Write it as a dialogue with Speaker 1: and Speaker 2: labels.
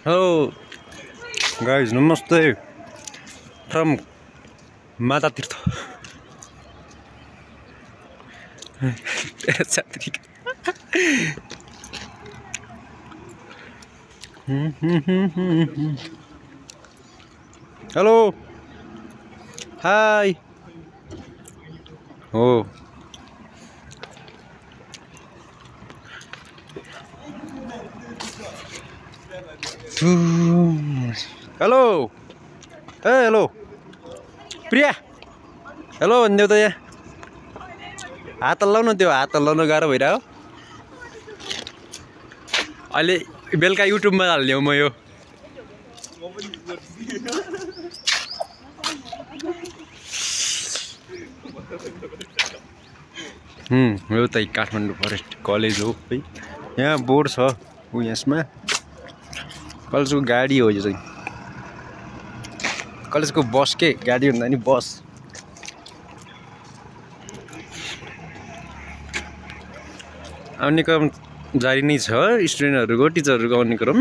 Speaker 1: Hello guys, namaste from Mata Tirtha. Hello. Hi. Oh. Hello. Hey, hello. Priya. Hello, भन्देऊ त यहाँ हात लाउन त्यो हात लाउन गाह्रो भइरह्यो अहिले बेलुका युट्युबमा हाल्ने हो म यो यो त काठमाडौँ फरेस्ट कलेज हो है यहाँ बोर्ड छ उ यसमा कलेजको गाडी हो यो चाहिँ कलेजको बस के गाडी भन्दा नि बस आउने क्रम जारी नै छ स्टुडेन्टहरुको टिचरहरुको आउने क्रम